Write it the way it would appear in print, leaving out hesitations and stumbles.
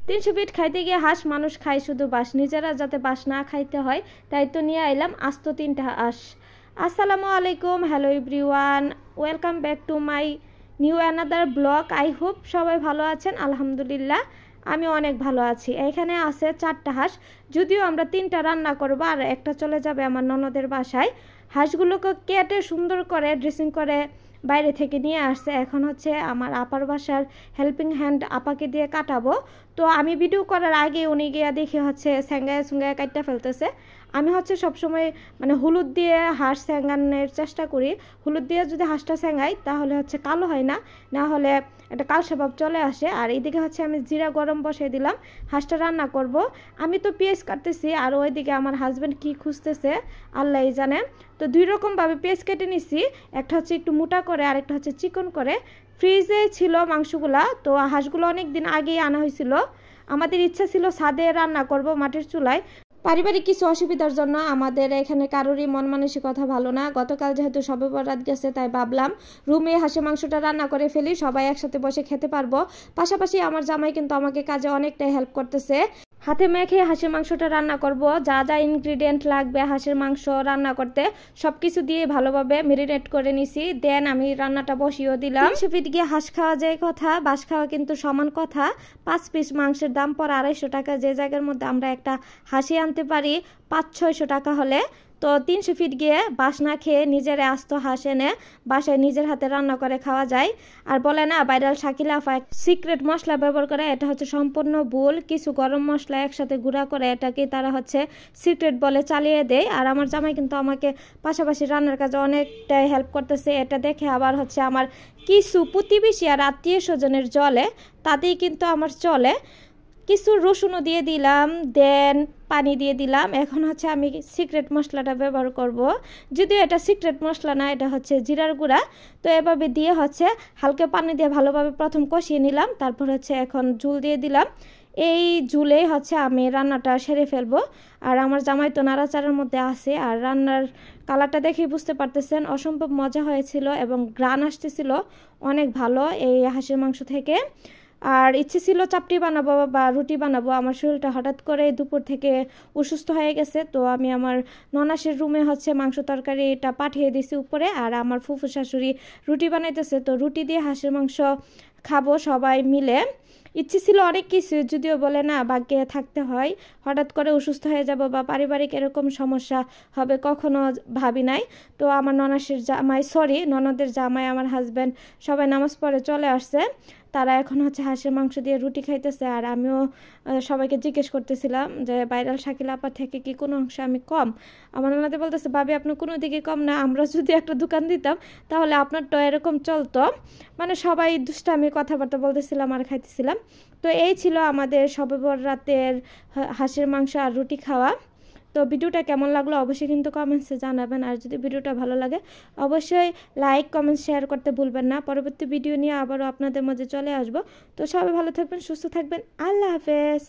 300 fit খাইতে গিয়ে হাঁস মানুষ খায় শুধু বাঁশ, নিজেরা যাতে বাঁশ না খাইতে হয় তাই তো নিয়ে আইলাম আস্ত 3টা হাঁস। আসসালামু আলাইকুম, hello everyone, welcome back to my new another blog. I hope সবাই ভালো আছেন। আলহামদুলিল্লাহ আমি অনেক ভালো আছি। এখানে আছে 4টা হাঁস, যদিও আমরা 3টা রান্না করবো আর একটা চলে যাবে আমার ননদের বাসায়। হাঁসগুলোকে কেটে সুন্দর করে ড্রেসিং করে বাইরে থেকে নিয়ে আসছে। এখন হচ্ছে আমার আপার বাসার হেল্পিং হ্যান্ড আপাকে দিয়ে কাটাবো। তো আমি ভিডিও করার আগে উনি গিয়া দেখে হচ্ছে স্যাঙ্গায় সুঙ্গায় কাটটা ফেলতেছে। আমি হচ্ছে সবসময় মানে হলুদ দিয়ে হাঁস স্যাঙ্গানোর চেষ্টা করি। হলুদ দিয়ে যদি হাঁসটা স্যাঙ্গাই তাহলে হচ্ছে কালো হয় না, না হলে একটা কালসে ভাব চলে আসে। আর এইদিকে হচ্ছে আমি জিরা গরম বসিয়ে দিলাম, হাঁসটা রান্না করব। আমি তো পেঁয়াজ কাটতেছি আর ওইদিকে আমার হাজব্যান্ড কি খুঁজতেছে আল্লাহই জানে। তো 2 রকমভাবে পেঁয়াজ কেটে নিছি, একটা হচ্ছে একটু মোটা করে আর একটা হচ্ছে চিকন করে। ফ্রিজে ছিল মাংসগুলা, তো হাঁসগুলো অনেক দিন আগেই আনা হয়েছিল। আমাদের ইচ্ছা ছিল ছাদে রান্না করব মাটির চুলায়। পারিবারিক কিছু অসুবিধার জন্য আমাদের এখানে কারোরই মন মানসিকতা ভালো না। গতকাল যেহেতু শবে বরাত গেছে তাই ভাবলাম রুমে হাঁসের মাংসটা রান্না করে ফেলি, সবাই একসাথে বসে খেতে পারবো। পাশাপাশি আমার জামাই কিন্তু আমাকে কাজে অনেকটাই হেল্প করতেছে। হাতে মেখে হাঁসের মাংসটা রান্না করব। যা যা ইনগ্রিডিয়েন্ট লাগবে হাঁসের মাংস রান্না করতে সব কিছু দিয়ে ভালোভাবে মেরিনেট করে নিছি। দেন আমি রান্নাটা বসিয়েও দিলাম। 300 ফিট গিয়ে হাঁস খাওয়া যায় কথা, বাঁশ খাওয়া কিন্তু সমান কথা। 5 পিস মাংসের দাম পড়ে 250 টাকা। যে জায়গার মধ্যে আমরা একটা হাঁসি আনতে পারি 500-600 টাকা হলে, তো 300 ফিট গিয়ে বাঁশ না খেয়ে নিজের আস্ত হাঁস এনে বাসায় নিজের হাতে রান্না করে খাওয়া যায়। আর বলে না ভাইরাল শাকিলা আপা সিক্রেট মশলা ব্যবহার করে, এটা হচ্ছে সম্পূর্ণ ভুল। কিছু গরম মশলা একসাথে গুঁড়া করে এটাকে তারা হচ্ছে সিক্রেট বলে চালিয়ে দেয়। আর আমার জামাই কিন্তু আমাকে পাশাপাশি রান্নার কাজে অনেকটাই হেল্প করতেছে। এটা দেখে আবার হচ্ছে আমার কিছু প্রতিবেশী আর আত্মীয় স্বজনের জলে, তাতেই কিন্তু আমার চলে। কিছু রসুনও দিয়ে দিলাম, দেন পানি দিয়ে দিলাম। এখন হচ্ছে আমি সিক্রেট মশলাটা ব্যবহার করব, যদিও এটা সিক্রেট মশলা না, এটা হচ্ছে জিরার গুঁড়া। তো এভাবে দিয়ে হচ্ছে হালকা পানি দিয়ে ভালোভাবে প্রথম কষিয়ে নিলাম, তারপর হচ্ছে এখন ঝুল দিয়ে দিলাম। এই ঝুলেই হচ্ছে আমি রান্নাটা সেরে ফেলবো। আর আমার জামাই তো নাড়াচাড়ার মধ্যে আছে। আর রান্নার কালারটা দেখেই বুঝতে পারতেছেন অসম্ভব মজা হয়েছিল এবং গ্রান আসতেছিল অনেক ভালো এই হাঁসের মাংস থেকে। আর ইচ্ছে ছিল চাপটি বানাবো বা রুটি বানাবো। আমার শরীরটা হঠাৎ করে দুপুর থেকে অসুস্থ হয়ে গেছে, তো আমি আমার ননাসের রুমে হচ্ছে মাংস তরকারিটা পাঠিয়ে দিছি উপরে। আর আমার ফুফু শাশুড়ি রুটি বানাইতেছে, তো রুটি দিয়ে হাঁসের মাংস খাবো সবাই মিলে। ইচ্ছে ছিল অনেক কিছু, যদিও বলে না ভাগ্যে থাকতে হয়। হঠাৎ করে অসুস্থ হয়ে যাব বা পারিবারিক এরকম সমস্যা হবে কখনো ভাবি নাই। তো আমার ননাসের জামাই, ননদের জামাই, আমার হাজব্যান্ড সবাই নামাজ পড়ে চলে আসছে। তারা এখন হচ্ছে হাঁসের মাংস দিয়ে রুটি খাইতেছে। আর আমিও সবাইকে জিজ্ঞেস করতেছিলাম যে ভাইরাল শাকিলা আপা থেকে কি কোনো অংশে আমি কম। আমার ননাতে বলতেছে ভাবি আপনি কোনো দিকে কম না, আমরা যদি একটা দোকান দিতাম তাহলে আপনার তো এরকম চলতো। মানে সবাই দুষ্টামি কথাবার্তা বলতেছিলাম আর খাইতেছিলাম। তো এই ছিল আমাদের শবে বরাতের হাঁসের মাংস আর রুটি খাওয়া। তো ভিডিওটা কেমন লাগলো অবশ্যই কিন্তু কমেন্টসে জানাবেন। আর যদি ভিডিওটা ভালো লাগে অবশ্যই লাইক কমেন্ট শেয়ার করতে ভুলবেন না। পরবর্তী ভিডিও নিয়ে আবারও আপনাদের মাঝে চলে আসবো। তো সবাই ভালো থাকবেন, সুস্থ থাকবেন, আল্লাহ হাফেজ।